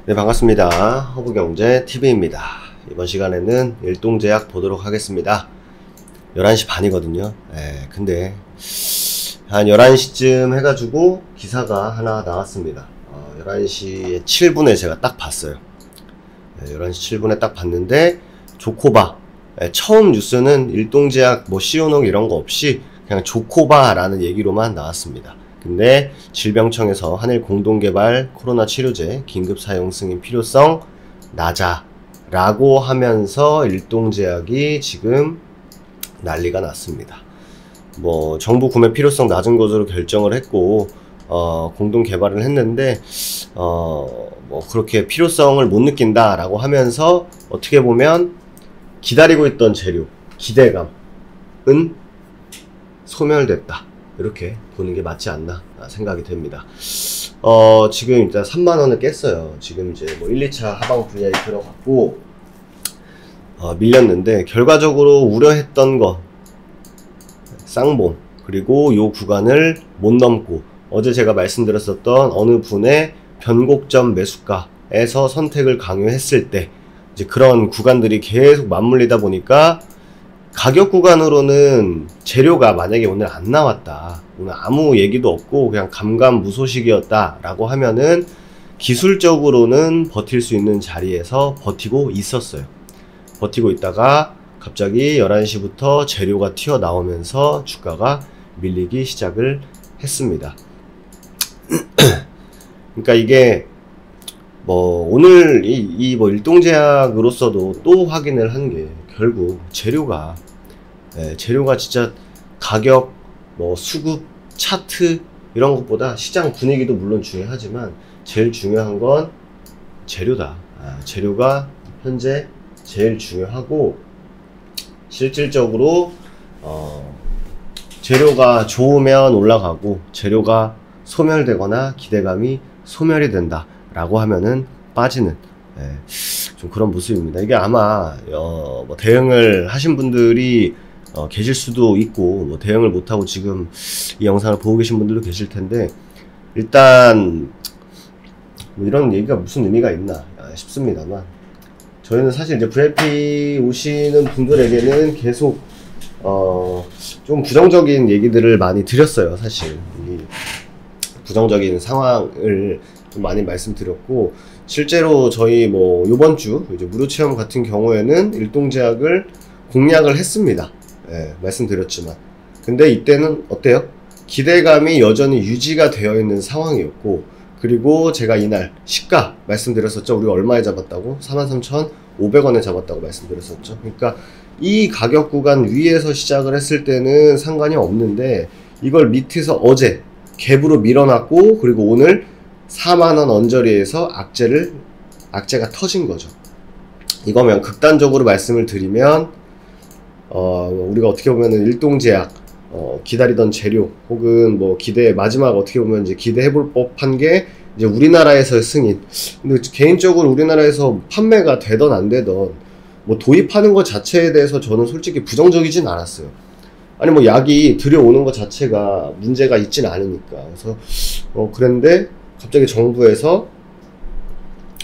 네, 반갑습니다. 허브경제TV입니다. 이번 시간에는 일동제약 보도록 하겠습니다. 11시 반이거든요. 근데 한 11시쯤 해가지고 기사가 하나 나왔습니다. 11시 7분에 제가 딱 봤어요. 11시 7분에 딱 봤는데 조코바, 처음 뉴스는 일동제약 뭐 시오녹 이런 거 없이 그냥 조코바라는 얘기로만 나왔습니다. 근데 질병청에서 한일 공동개발 코로나 치료제 긴급 사용 승인 필요성 낮아라고 하면서 일동제약이 지금 난리가 났습니다. 뭐 정부 구매 필요성 낮은 것으로 결정을 했고 공동 개발을 했는데 뭐 그렇게 필요성을 못 느낀다라고 하면서 어떻게 보면 기다리고 있던 재료 기대감은 소멸됐다. 이렇게 보는 게 맞지 않나 생각이 됩니다. 지금 일단 3만원을 깼어요. 지금 이제 뭐 1, 2차 하방 VI 들어갔고, 밀렸는데, 결과적으로 우려했던 거, 쌍봉, 그리고 요 구간을 못 넘고, 어제 제가 말씀드렸었던 어느 분의 변곡점 매수가에서 선택을 강요했을 때, 이제 그런 구간들이 계속 맞물리다 보니까, 가격 구간으로는 재료가 만약에 오늘 안 나왔다, 오늘 아무 얘기도 없고 그냥 감감무소식이었다 라고 하면은 기술적으로는 버틸 수 있는 자리에서 버티고 있었어요. 버티고 있다가 갑자기 11시부터 재료가 튀어나오면서 주가가 밀리기 시작을 했습니다. 그러니까 이게 뭐 오늘 이 뭐 일동제약으로서도 또 확인을 한 게 결국 재료가 진짜 가격, 뭐 수급, 차트 이런 것보다 시장 분위기도 물론 중요하지만 제일 중요한 건 재료다. 재료가 현재 제일 중요하고 실질적으로 재료가 좋으면 올라가고 재료가 소멸되거나 기대감이 소멸이 된다 라고 하면은 빠지는 좀 그런 모습입니다. 이게 아마 뭐 대응을 하신 분들이 계실 수도 있고 뭐 대응을 못하고 지금 이 영상을 보고 계신 분들도 계실 텐데 일단 뭐 이런 얘기가 무슨 의미가 있나 싶습니다만 저희는 사실 이제 VIP 오시는 분들에게는 계속 좀 부정적인 얘기들을 많이 드렸어요. 사실 이 부정적인 상황을 좀 많이 말씀드렸고 실제로 저희 뭐 요번 주 이제 무료 체험 같은 경우에는 일동제약을 공략을 했습니다. 말씀드렸지만 근데 이때는 어때요? 기대감이 여전히 유지가 되어 있는 상황이었고 그리고 제가 이날 시가 말씀드렸었죠. 우리가 얼마에 잡았다고? 43,500원에 잡았다고 말씀드렸었죠. 그러니까 이 가격 구간 위에서 시작을 했을 때는 상관이 없는데 이걸 밑에서 어제 갭으로 밀어놨고 그리고 오늘 4만원 언저리에서 악재가 터진 거죠. 이거면 극단적으로 말씀을 드리면 우리가 어떻게 보면은 일동제약 기다리던 재료 혹은 뭐 마지막 어떻게 보면 이제 기대해볼 법한 게 이제 우리나라에서의 승인. 근데 개인적으로 우리나라에서 판매가 되던 안 되던 뭐 도입하는 것 자체에 대해서 저는 솔직히 부정적이진 않았어요. 아니 뭐 약이 들여오는 것 자체가 문제가 있진 않으니까. 그래서 그런데 갑자기 정부에서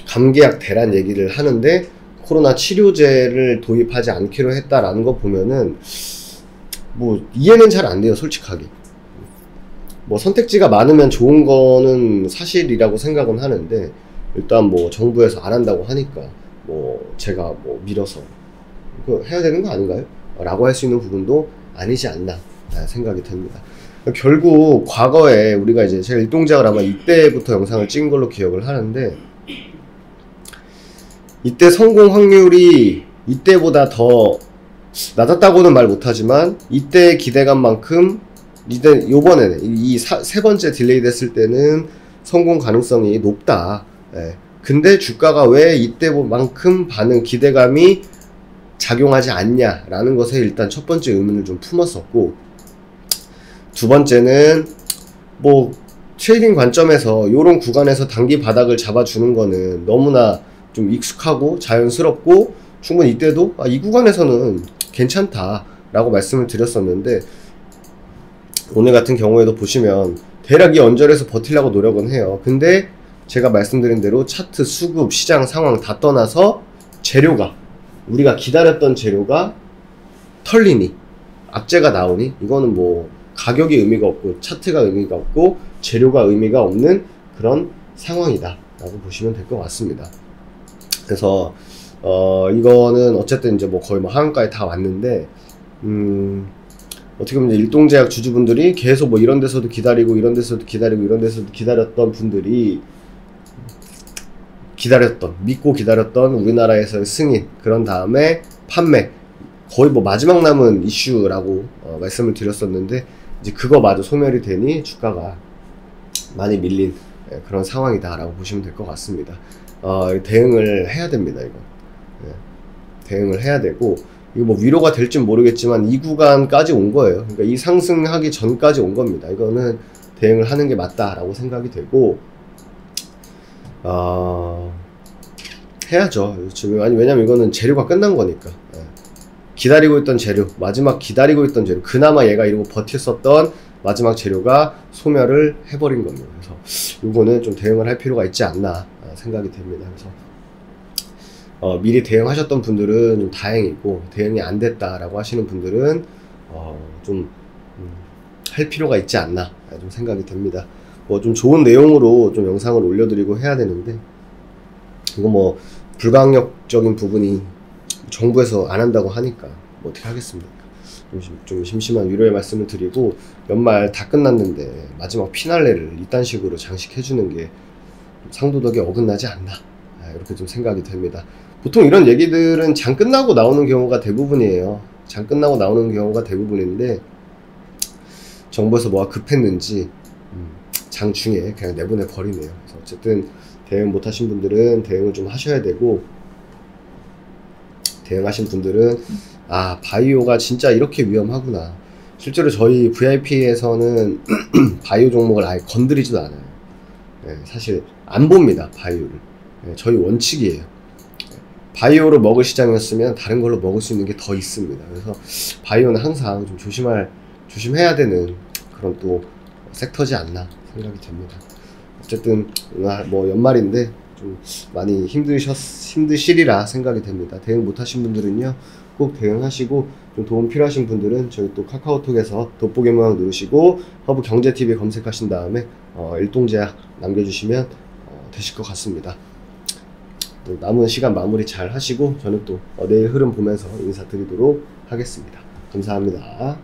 감기약 대란 얘기를 하는데 코로나 치료제를 도입하지 않기로 했다라는 거 보면은 뭐 이해는 잘 안 돼요. 솔직하게 뭐 선택지가 많으면 좋은 거는 사실이라고 생각은 하는데 일단 뭐 정부에서 안 한다고 하니까 뭐 제가 뭐 밀어서 이거 해야 되는 거 아닌가요? 라고 할 수 있는 부분도 아니지 않나 생각이 됩니다. 결국 과거에 우리가 이제 제가 일동제약을 아마 이때부터 영상을 찍은 걸로 기억을 하는데 이때 성공 확률이 이때보다 더 낮았다고는 말 못하지만 이때 기대감만큼 요번에는 이 세 번째 딜레이 됐을 때는 성공 가능성이 높다. 근데 주가가 왜 이때만큼 기대감이 작용하지 않냐라는 것에 일단 첫 번째 의문을 좀 품었었고 두 번째는 뭐 트레이딩 관점에서 요런 구간에서 단기 바닥을 잡아주는 거는 너무나 좀 익숙하고 자연스럽고 충분히 이때도 이 구간에서는 괜찮다 라고 말씀을 드렸었는데 오늘 같은 경우에도 보시면 대략 이 언저리에서 버티려고 노력은 해요. 근데 제가 말씀드린 대로 차트, 수급, 시장 상황 다 떠나서 재료가, 우리가 기다렸던 재료가 털리니, 악재가 나오니, 이거는 뭐 가격이 의미가 없고 차트가 의미가 없고 재료가 의미가 없는 그런 상황이다 라고 보시면 될 것 같습니다. 그래서 이거는 어쨌든 이제 뭐 거의 뭐 하한가에 다 왔는데, 어떻게 보면 이제 일동제약 주주분들이 계속 뭐 이런 데서도 기다리고 이런 데서도 기다리고 이런 데서도 기다렸던 분들이 믿고 기다렸던 우리나라에서의 승인, 그런 다음에 판매, 거의 뭐 마지막 남은 이슈라고 말씀을 드렸었는데, 이제 그거마저 소멸이 되니 주가가 많이 밀린 그런 상황이다 라고 보시면 될 것 같습니다. 대응을 해야 됩니다. 이거 대응을 해야 되고, 이거 뭐 위로가 될지 모르겠지만 이 구간까지 온 거예요. 그러니까 이 상승하기 전까지 온 겁니다. 이거는 대응을 하는 게 맞다라고 생각이 되고, 해야죠. 아니, 왜냐면 이거는 재료가 끝난 거니까. 기다리고 있던 재료, 마지막 기다리고 있던 재료, 그나마 얘가 이러고 버텼었던 마지막 재료가 소멸을 해버린 겁니다. 그래서 이거는 좀 대응을 할 필요가 있지 않나 생각이 됩니다. 그래서 미리 대응하셨던 분들은 좀 다행이고, 대응이 안 됐다라고 하시는 분들은 좀 할 필요가 있지 않나 좀 생각이 됩니다. 뭐 좀 좋은 내용으로 좀 영상을 올려드리고 해야 되는데, 이거 뭐 불강력적인 부분이 정부에서 안 한다고 하니까 뭐 어떻게 하겠습니까? 좀 심심한 위로의 말씀을 드리고, 연말 다 끝났는데 마지막 피날레를 이딴 식으로 장식해주는 게 상도덕에 어긋나지 않나, 이렇게 좀 생각이 됩니다. 보통 이런 얘기들은 장 끝나고 나오는 경우가 대부분이에요. 장 끝나고 나오는 경우가 대부분인데, 정부에서 뭐가 급했는지 장 중에 그냥 내보내 버리네요. 그래서 어쨌든 대응 못하신 분들은 대응을 좀 하셔야 되고, 대응하신 분들은 바이오가 진짜 이렇게 위험하구나. 실제로 저희 VIP에서는 바이오 종목을 아예 건드리지도 않아요. 사실 안 봅니다, 바이오를. 저희 원칙이에요. 바이오로 먹을 시장이었으면 다른 걸로 먹을 수 있는 게 더 있습니다. 그래서 바이오는 항상 좀 조심해야 되는 그런 또 섹터지 않나 생각이 됩니다. 어쨌든 뭐 연말인데 좀 많이 힘드시리라 생각이 됩니다. 대응 못하신 분들은요, 꼭 대응하시고, 좀 도움 필요하신 분들은 저희 또 카카오톡에서 돋보기 모양 누르시고 허브 경제TV 검색하신 다음에 일동제약 남겨주시면 되실 것 같습니다. 또 남은 시간 마무리 잘 하시고, 저는 또 내일 흐름 보면서 인사드리도록 하겠습니다. 감사합니다.